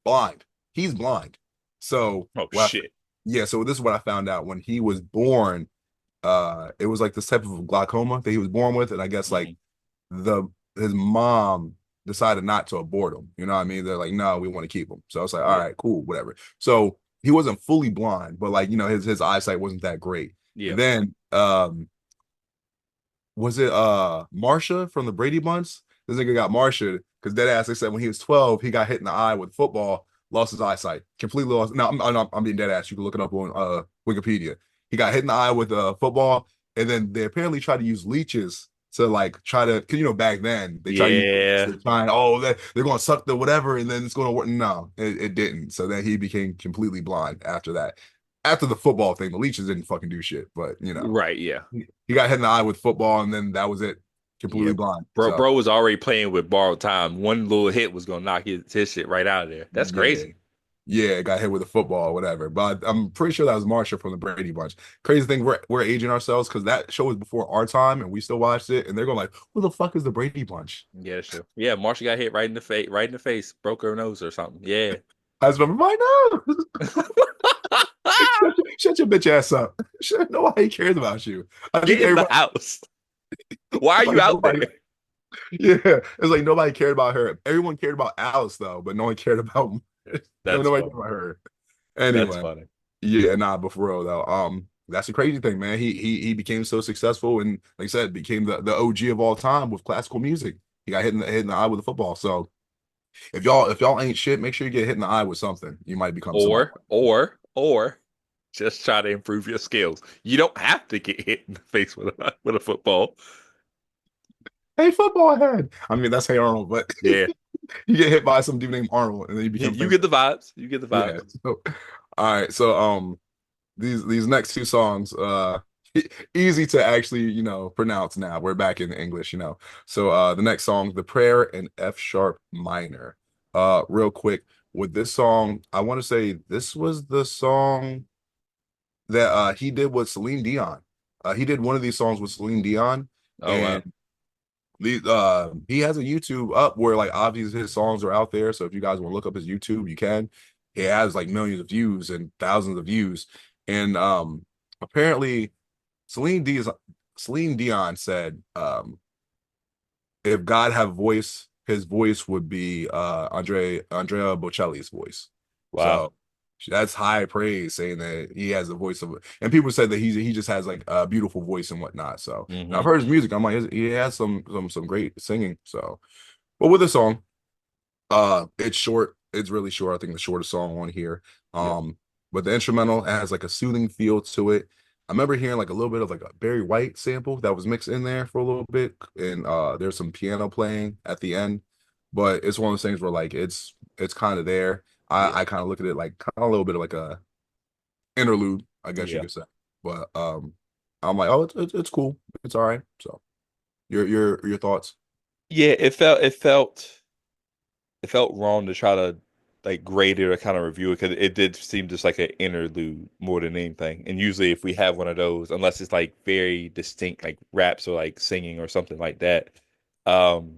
blind. He's blind. So Oh what shit. yeah, so this is what I found out when he was born. It was like this type of glaucoma that he was born with, and I guess like Mhm. the his mom decided not to abort him. You know what I mean? They're like, no, we want to keep him. So I was like, all Yeah. right, cool, whatever. So he wasn't fully blind, but like, his eyesight wasn't that great. Yeah. And then was it Marsha from the Brady Bunch? This nigga got Marsha because dead ass they said when he was 12, he got hit in the eye with football, lost his eyesight, completely lost. No, I'm being dead ass. You can look it up on Wikipedia. He got hit in the eye with a football, and then they apparently tried to use leeches to like try to because back then they try to use Yeah. to try and they're gonna suck the whatever and then it's gonna work. No, it didn't. So then he became completely blind after that. After the football thing, the leeches didn't fucking do shit, but Right. Yeah. he got hit in the eye with football, and then that was it, Yeah. completely blind. Bro, So was already playing with borrowed time. One little hit was gonna knock his shit right out of there. That's yeah, crazy. yeah, got hit with a football or whatever. But I'm pretty sure that was Marsha from the Brady Bunch. Crazy thing, we're aging ourselves because that show was before our time, and we still watched it, and they're going like, "Who the fuck is the Brady Bunch?" Yeah, that's true. Yeah, Marsha got hit right in the face, broke her nose or something. Yeah. I just remember, I know. Shut your bitch ass up. Nobody cares about you. I Get think in the everybody, house. Why are you like out nobody, there? yeah, it's like nobody cared about her. Everyone cared about Alice though, but no one cared about That's nobody cared funny. about her. That's Anyway. funny. Yeah, nah, but for real though, that's the crazy thing, man. He became so successful and like I said, became the OG of all time with classical music. He got hit in the eye with a football. So if y'all ain't shit, make sure you get hit in the eye with something. You might become somebody. Or just try to improve your skills. You don't have to get hit in the face with a football. Hey, football head. I mean, that's Hey Arnold, but Yeah. you get hit by some dude named Arnold, and then you become You famous. get the vibes. You get the Yeah. vibes. So, all right. So these next two songs easy to actually pronounce now we're back in English so the next song the prayer in F sharp minor real quick with this song I want to say this was the song that he did with Celine Dion. He did one of these songs with Celine Dion Oh wow. and he has a YouTube up where like obviously his songs are out there. So if you guys want to look up his YouTube, you can. It has like millions of views and thousands of views. And apparently Celine Dion said if God had a voice, his voice would be Andrea Bocelli's voice. Wow. So that's high praise saying that he has the voice of and people said that he just has like a beautiful voice and whatnot. So and I've Hmm. heard his music. I'm like he has some great singing. So but with this song, it's short. It's really short. I think the shortest song on here. Yep. But the instrumental has like a soothing feel to it. I remember hearing like a little bit of like a Barry White sample that was mixed in there for a little bit, and there's some piano playing at the end. But it's one of those things where like it's kind of there. Yeah. I kind of look at it like kind of a little bit of like a interlude, I guess you Yeah. could say. But I'm like, oh, it's cool. It's all right. So your thoughts? Yeah, it felt wrong to try to like grade it or kind of review it because it did seem just like an interlude more than anything. And usually, if we have one of those, unless it's like very distinct, like raps or like singing or something like that, um,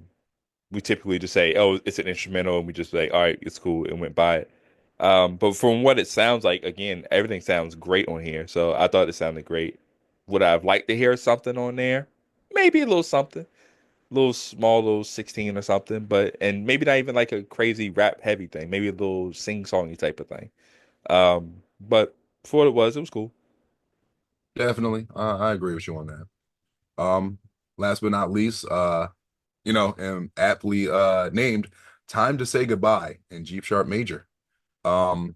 we typically just say, "Oh, it's an instrumental," and we just like, "All right, it's cool," and went by it. But from what it sounds like, again, everything sounds great on here. So I thought it sounded great. Would I have liked to hear something on there? Maybe a little something, little small, little 16 or something, but and maybe not even like a crazy rap heavy thing. Maybe a little sing songy type of thing. But for what it was cool. Definitely. I agree with you on that. Last but not least, and aptly named Time to Say Goodbye in G Sharp Major. Um,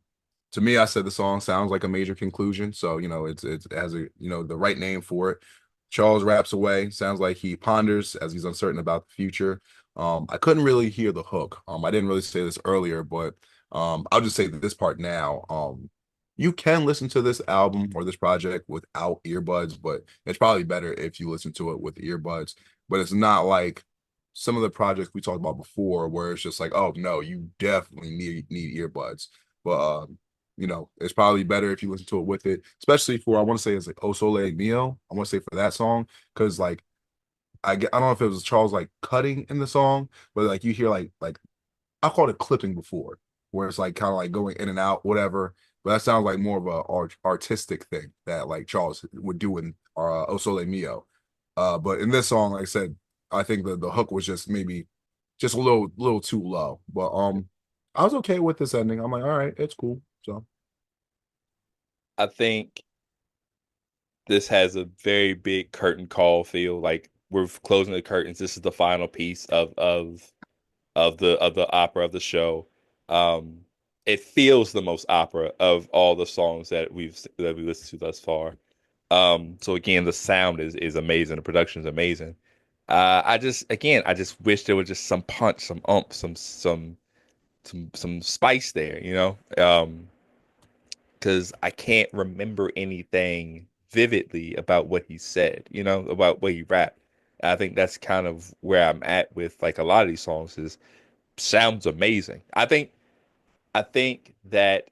to me, I said the song sounds like a major conclusion, so it has a the right name for it. Charles raps away, sounds like he ponders as he's uncertain about the future. I couldn't really hear the hook. I didn't really say this earlier, but I'll just say this part now. You can listen to this album or this project without earbuds, but it's probably better if you listen to it with earbuds. But it's not like some of the projects we talked about before, where it's just like, oh no, you definitely need earbuds. But it's probably better if you listen to it with it, especially for I want to say it's like O Sole Mio. I want to say for that song because like I don't know if it was Charles like cutting in the song, but like you hear like I called it clipping before, where it's like kind of like going in and out, whatever. But that sounds like more of a artistic thing that like Charles would do in O Sole Mio. But in this song, like I said, I think the hook was just maybe just a little too low. But I was okay with this ending. I'm like, all right, it's cool. So I think this has a very big curtain call feel. Like we're closing the curtains. This is the final piece of the opera of the show. Um, it feels the most opera of all the songs that we listened to thus far. So again, the sound is amazing. The production is amazing. I just wish there was just some punch, some ump, some spice there, because I can't remember anything vividly about what he said, about what he rapped. I think that's kind of where I'm at with like a lot of these songs is sounds amazing. I think that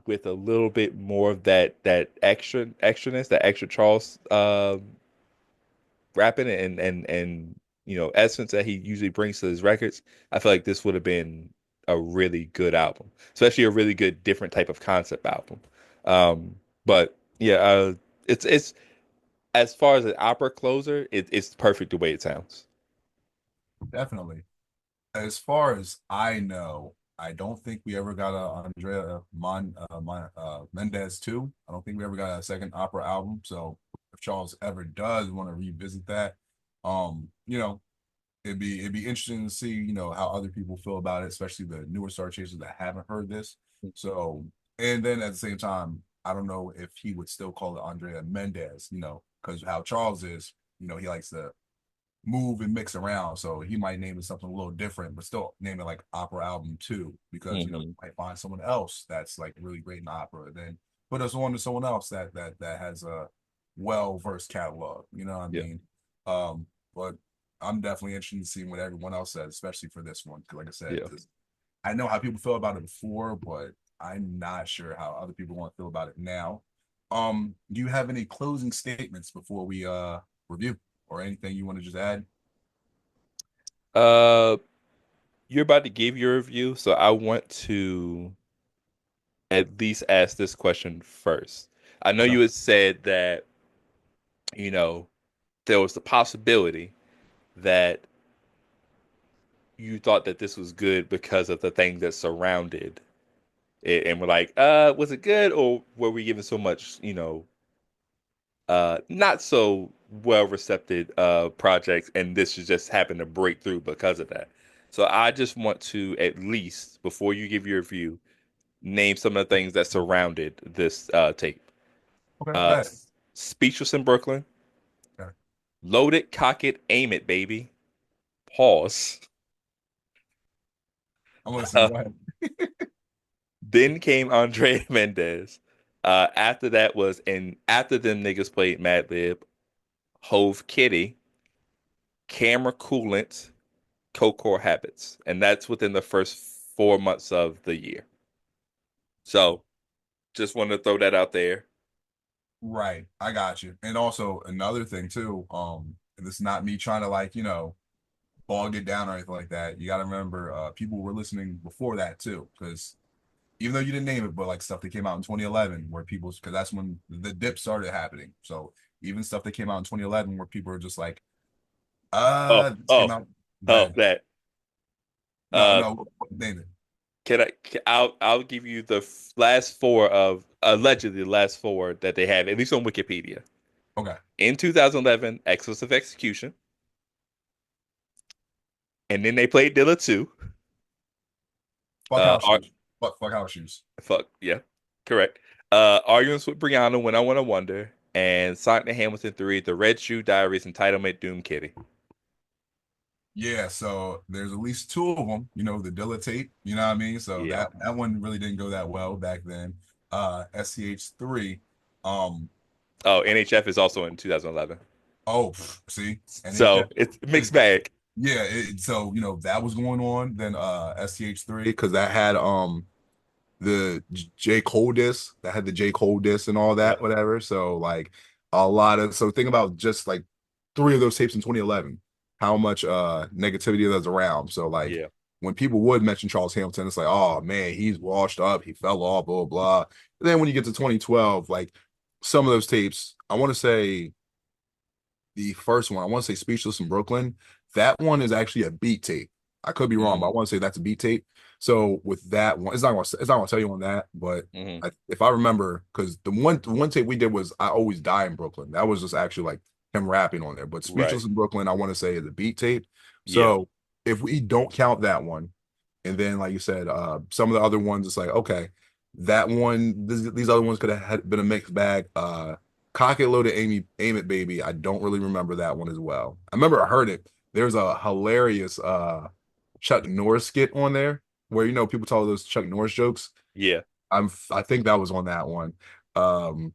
with a little bit more of that extraness, that extra Charles rapping and essence that he usually brings to his records, I feel like this would have been a really good album, especially a really good different type of concept album. But yeah, it's as far as an opera closer, it's perfect the way it sounds. definitely. As far as I know, I don't think we ever got a Mendez 2. I don't think we ever got a second opera album. So if Charles ever does want to revisit that, it'd be interesting to see, how other people feel about it, especially the newer Star Chasers that haven't heard this. So, and then at the same time, I don't know if he would still call it Andrea Mendez, because how Charles is, he likes to move and mix around. So he might name it something a little different, but still name it like opera album two, because Hmm. you might find someone else that's like really great in opera. Then put us on to someone else that has a well versed catalog. You know what I Yeah, mean? But I'm definitely interested in seeing what everyone else says, especially for this one. Because like I said, yeah. I know how people feel about it before, but I'm not sure how other people want to feel about it now. Do you have any closing statements before we review or anything you want to just add? Uh, you're about to give your review, so I want to at least ask this question first. I know Okay. you had said that, you know, there was the possibility that you thought that this was good because of the thing that surrounded it, and we're like, was it good or were we given so much, not so well recepted projects, and this just happened to break through because of that. So I just want to at least, before you give your review, name some of the things that surrounded this tape. Okay, go Uh, ahead. Speechless in Brooklyn, Okay. Load It, Cock It, Aim It, Baby, Pause. I'm listening. Uh, Go ahead. then came Andre Mendez. After that was, and after them niggas played Madlib, Hove Kitty, Camera Coolant, Cold Core Habits, and that's within the first 4 months of the year. So just wanted to throw that out there. Right. I got you. And also another thing too, and this is not me trying to like, bog it down or anything like that. You gotta remember people were listening before that too, because even though you didn't name it, but like stuff that came out in 2011 where people because that's when the dip started happening. So even stuff that came out in 2011 where people are just like, Oh, this came oh, out oh, bad. that. No, Uh, no, name it. I'll give you the last four of allegedly the last four that they have, at least on Wikipedia. Okay. In 2011, Excess of Execution, and then they played Dilla 2. Fuck Uh, house ar shoes. Fuck house shoes. fuck, yeah, correct. Arguments with Brianna, When I Wanna Wonder, and Sonic the Hamilton 3, The Red Shoe Diaries, Entitlement, Doom Kitty. Yeah, so there's at least two of them, the Dilla tape, you know what I mean? So Yeah. that one really didn't go that well back then. SCH3, um, Oh, NHF is also in 2011. see, So NHF it's a is mixed bag. yeah, so that was going on. Then SCH3 because that had the J. Cole disc that had the J. Cole disc and all that, Yep. whatever. So like so think about just like three of those tapes in 2011, how much negativity there's around. So like Yeah. when people would mention Charles Hamilton, it's like, oh man, he's washed up, he fell off, blah, blah, blah. And then when you get to 2012, like some of those tapes, I want to say the first one, I want to say Speechless in Brooklyn. That one is actually a beat tape. I could be wrong, but I Mm-hmm. want to say that's a beat tape. So with that one, it's not gonna tell you on that, but Mm-hmm. if I remember, because the one tape we did was I Always Die in Brooklyn. That was just actually like him rapping on there. But Right. Speechless in Brooklyn, I want to say is a beat tape. Yeah. So if we don't count that one, and then like you said, some of the other ones, it's like, okay, that one, these other ones could have been a mixed bag. Cock It Loaded Aim It Baby. I don't really remember that one as well. I remember I heard it. There's a hilarious Chuck Norris skit on there where people tell those Chuck Norris jokes. Yeah. I think that was on that one. Um,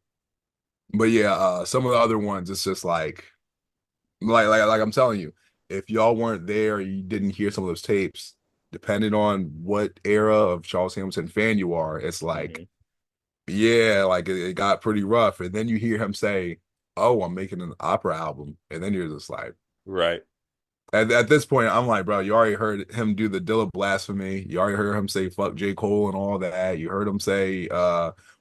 but yeah, some of the other ones, it's just like I'm telling you, if y'all weren't there, you didn't hear some of those tapes, depending on what era of Charles Hamilton fan you are, it's like, Mm-hmm. yeah, like it got pretty rough. And then you hear him say, "Oh, I'm making an opera album," and then you're just like, Right. at this point, I'm like, bro, you already heard him do the Dilla blasphemy. You already heard him say "fuck J. Cole" and all that. You heard him say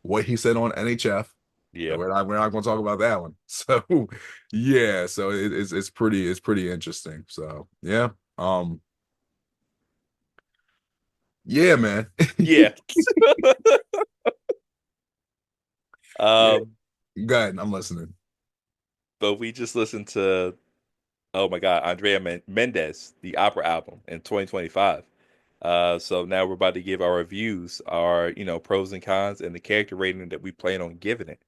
what he said on NHF. Yeah. We're not going to talk about that one. So yeah, so it's pretty interesting. So yeah, um, yeah, man. Yeah. Yeah, Um, go ahead. I'm listening. but we just listened to, oh my God, Andrea Mendez, the opera album in 2025. So now we're about to give our reviews, our, pros and cons, and the character rating that we plan on giving it.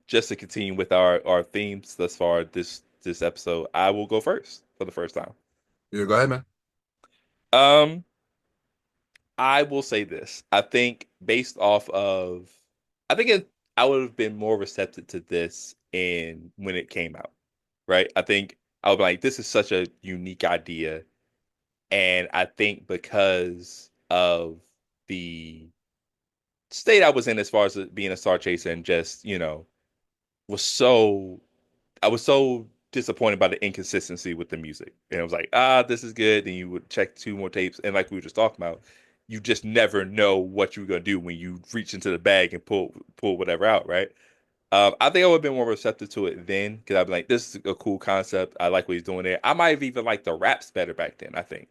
Just to continue with our themes thus far this episode, I will go first for the first time. Yeah, go ahead, man. Um, I will say this. I think based off of, I think I would have been more receptive to this in when it came out, right? I think I would be like, this is such a unique idea, and I think because of the state I was in as far as being a star chaser and just was so I was so disappointed by the inconsistency with the music. And it was like, this is good. Then you would check two more tapes. And like we were just talking about, you just never know what you're gonna do when you reach into the bag and pull whatever out, right? I think I would have been more receptive to it then because I'd be like, this is a cool concept. I like what he's doing there. I might have even liked the raps better back then, I think.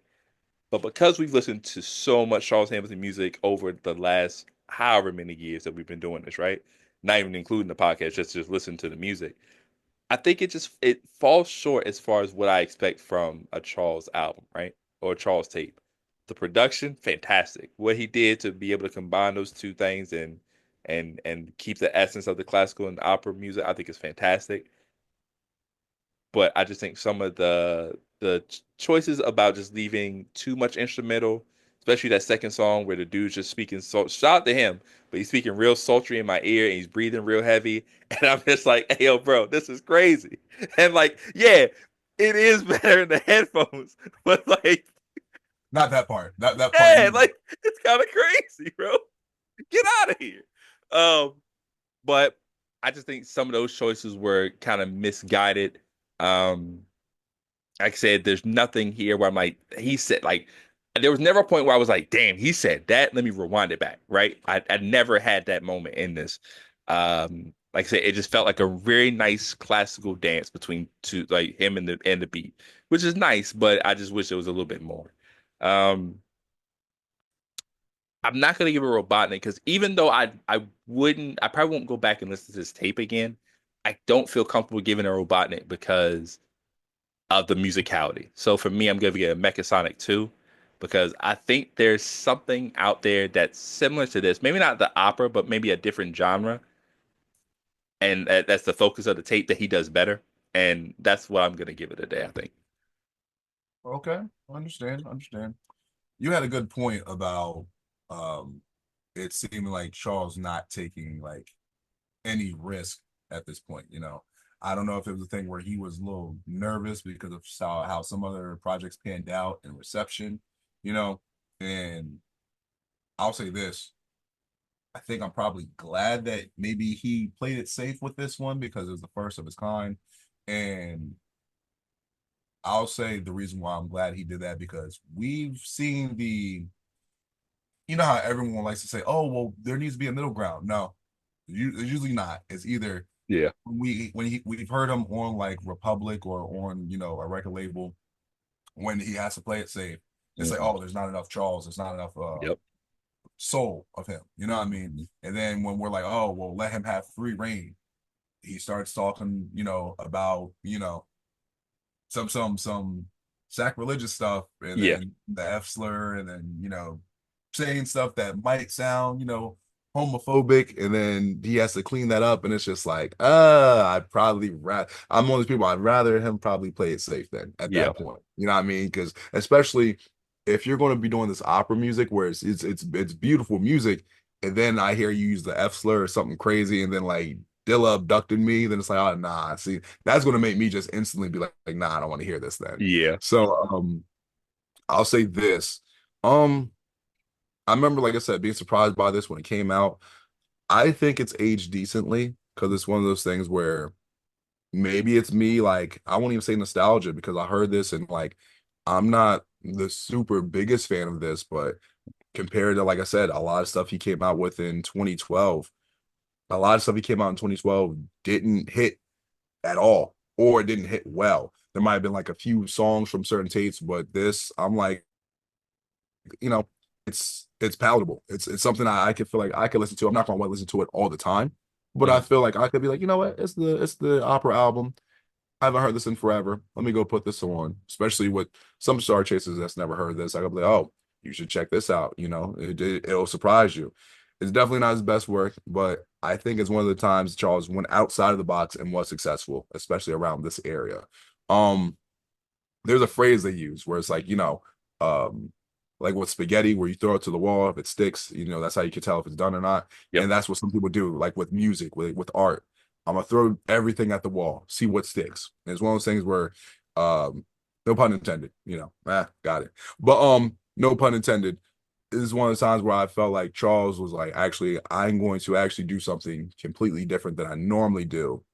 But because we've listened to so much Charles Hamilton music over the last however many years that we've been doing this, right? Not even including the podcast, just listen to the music. I think it falls short as far as what I expect from a Charles album, right? Or a Charles tape. The production, fantastic. What he did to be able to combine those two things and keep the essence of the classical and the opera music, I think is fantastic. But I just think some of the choices about just leaving too much instrumental, especially that second song where the dude's just speaking so shout out to him, but he's speaking real sultry in my ear and he's breathing real heavy, and I'm just like, hey yo, bro, this is crazy. And like, yeah, it is better in the headphones, but like, Not that part. That part yeah, you like it's kind of crazy, bro. Get out of here. Um, but I just think some of those choices were kind of misguided. Um, like I said, there's nothing here where I'm like, he said, like, there was never a point where I was like, damn, he said that. Let me rewind it back, right? I never had that moment in this. Like I said, it just felt like a very nice classical dance between two, like him and the beat, which is nice, but I just wish it was a little bit more. Um, I'm not gonna give it Robotnik because even though I probably won't go back and listen to this tape again. I don't feel comfortable giving it a Robotnik because of the musicality. So for me, I'm going to get a Mecha Sonic 2 because I think there's something out there that's similar to this. Maybe not the opera, but maybe a different genre. And that's the focus of the tape that he does better. And that's what I'm going to give it today, I think. Okay, understand. You had a good point about um it seeming like Charles not taking like any risk at this point, you know. I don't know if it was a thing where he was a little nervous because of how some other projects panned out and reception, you know. And I'll say this, I think I'm probably glad that maybe he played it safe with this one because it was the first of its kind. And I'll say the reason why I'm glad he did that because we've seen you know how everyone likes to say, oh, well, there needs to be a middle ground. No, it's usually not. It's either Yeah. we've heard him on like Republic or on, you know, a record label when he has to play it safe. It's like, Mhm. oh, there's not enough Charles, there's not enough Yep. soul of him. You know what I mean? Mhm. And then when we're like, oh, well, let him have free reign, he starts talking, you know, about, you know, some sacrilegious stuff, and Yeah. then the F slur, and then, you know, saying stuff that might sound, you know, homophobic, and then he has to clean that up, and it's just like, I'd probably rather I'm one of those people, I'd rather him probably play it safe then at Yeah. that point. You know what I mean? Because especially if you're going to be doing this opera music where it's beautiful music, and then I hear you use the F slur or something crazy, and then like Dilla abducted me, then it's like, oh nah, see, that's gonna make me just instantly be like nah, I don't want to hear this then. Yeah. So I'll say this. Um, I remember, like I said, being surprised by this when it came out. I think it's aged decently because it's one of those things where maybe it's me, like I won't even say nostalgia because I heard this and like I'm not the super biggest fan of this, but compared to, like I said, a lot of stuff he came out with in 2012, a lot of stuff he came out in 2012 didn't hit at all, or it didn't hit well. There might have been like a few songs from certain tapes, but this, I'm like, you know, it's palatable. It's something I could feel like I could listen to. I'm not gonna want to listen to it all the time, but I Mhm. feel like I could be like, you know what, it's the opera album. I haven't heard this in forever. Let me go put this on, especially with some Star Chasers that's never heard this. I could be like, oh, you should check this out. You know, it'll surprise you. It's definitely not his best work, but I think it's one of the times Charles went outside of the box and was successful, especially around this area. Um, there's a phrase they use where it's like, you know, um, like with spaghetti, where you throw it to the wall, if it sticks, you know, that's how you can tell if it's done or not. Yep. And that's what some people do, like with music, with art. I'm gonna throw everything at the wall, see what sticks. And it's one of those things where, no pun intended, you know, got it. But no pun intended. This is one of the times where I felt like Charles was like, actually, I'm going to actually do something completely different than I normally do,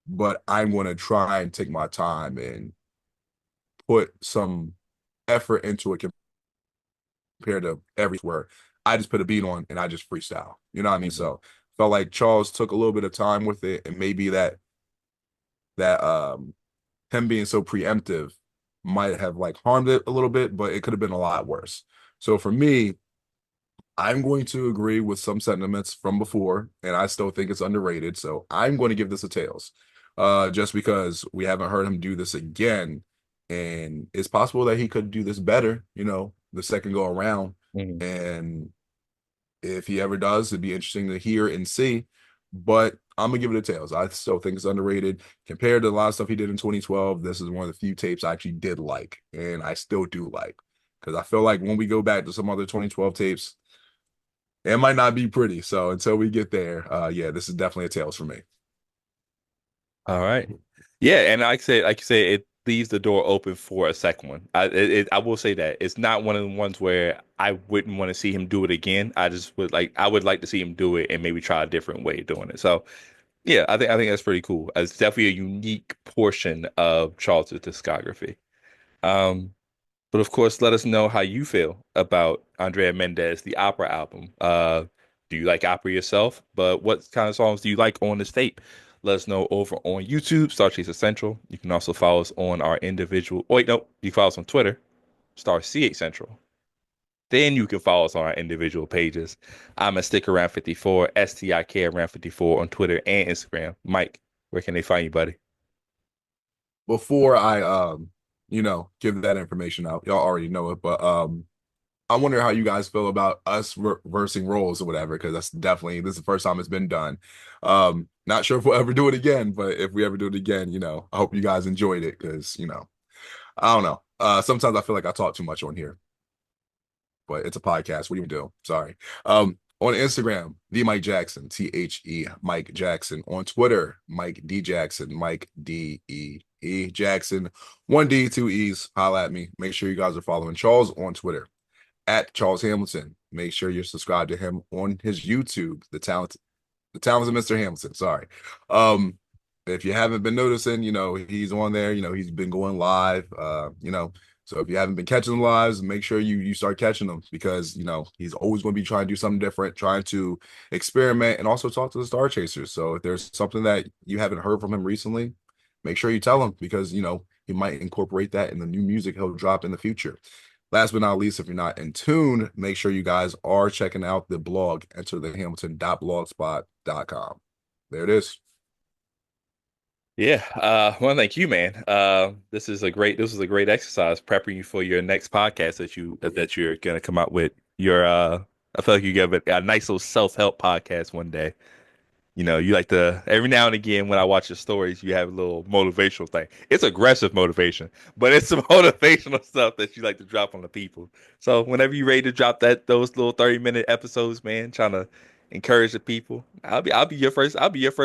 but I'm going to try and take my time and put some effort into it compared to every where I just put a beat on and I just freestyle. You know what I mean? Mhm. So felt like Charles took a little bit of time with it, and maybe that him being so preemptive might have like harmed it a little bit, but it could have been a lot worse. So for me, I'm going to agree with some sentiments from before, and I still think it's underrated. So I'm going to give this a tails, just because we haven't heard him do this again, and it's possible that he could do this better, you know, the second go around. Mhm. And if he ever does, it'd be interesting to hear and see. But I'm gonna give it a tails. I still think it's underrated compared to a lot of stuff he did in 2012. This is one of the few tapes I actually did like, and I still do like, because I feel like when we go back to some other 2012 tapes, it might not be pretty. So until we get there, yeah, this is definitely a tails for me. All right. Yeah, and like I said, like you say, it leaves the door open for a second one. I will say that it's not one of the ones where I wouldn't want to see him do it again. I would like to see him do it and maybe try a different way of doing it. So yeah, I think that's pretty cool. It's definitely a unique portion of Charles' discography. Um, but of course, let us know how you feel about Andrea Mendez, the opera album. Do you like opera yourself? But what kind of songs do you like on this tape? Let us know over on YouTube, StarCHaser Central. You can also follow us on our individual. Oh, wait, no, you can follow us on Twitter, StarCH Central. Then you can follow us on our individual pages. I'm a Stick Around 54, STIK Around 54 on Twitter and Instagram. Mike, where can they find you, buddy? Before I give that information out, y'all already know it, but I wonder how you guys feel about us reversing roles or whatever, because this is the first time it's been done. Not sure if we'll ever do it again, but if we ever do it again, I hope you guys enjoyed it because, I don't know. Sometimes I feel like I talk too much on here, but it's a podcast. What do you do? Sorry. On Instagram, the Mike Jackson, THE Mike Jackson. On Twitter, Mike D Jackson, Mike DEE Jackson, 1D, 2 E's. Holla at me. Make sure you guys are following Charles on Twitter at Charles Hamilton. Make sure you're subscribed to him on his YouTube, the Talents of Mr. Hamilton. Sorry. If you haven't been noticing, he's on there, he's been going live. So if you haven't been catching the lives, make sure you start catching them because he's always going to be trying to do something different, trying to experiment and also talk to the StarChasers. So if there's something that you haven't heard from him recently, make sure you tell him because he might incorporate that in the new music he'll drop in the future. Last but not least, if you're not in tune, make sure you guys are checking out the blog, enterthehamilton.blogspot.com. There it is. Yeah, well, thank you, man. This was a great exercise prepping you for your next podcast that you're gonna come out with. I feel like you give it a nice little self-help podcast one day. You like to every now and again when I watch your stories, you have a little motivational thing. It's aggressive motivation, but it's some motivational stuff that you like to drop on the people. So whenever you're ready to drop those little 30-minute episodes, man, trying to encourage the people, I'll be your first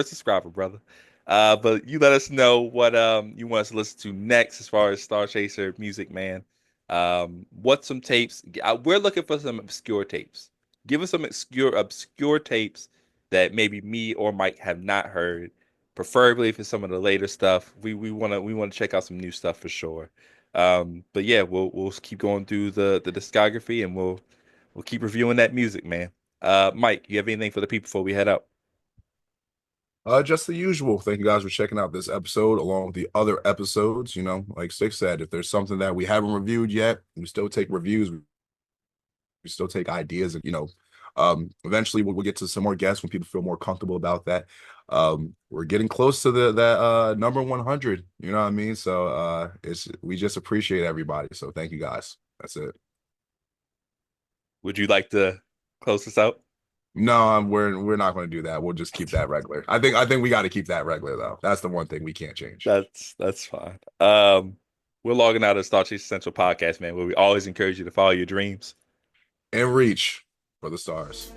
subscriber, brother. But you let us know what you want us to listen to next as far as Star Chaser music, man. What some tapes? We're looking for some obscure tapes. Give us some obscure tapes that maybe me or Mike have not heard. Preferably if it's some of the later stuff. We wanna check out some new stuff for sure. But yeah, we'll keep going through the discography and we'll keep reviewing that music, man. Mike, you have anything for the people before we head out? Just the usual. Thank you guys for checking out this episode along with the other episodes. Like Six said, if there's something that we haven't reviewed yet, we still take reviews. We still take ideas, and eventually we'll get to some more guests when people feel more comfortable about that. We're getting close to that number 100. You know what I mean? So we just appreciate everybody. So thank you guys. That's it. Would you like to close this out? No, we're not going to do that. We'll just keep that regular. I think we got to keep that regular though. That's the one thing we can't change. That's fine. We're logging out of Star Chase Central Podcast, man, where we always encourage you to follow your dreams. And reach for the stars.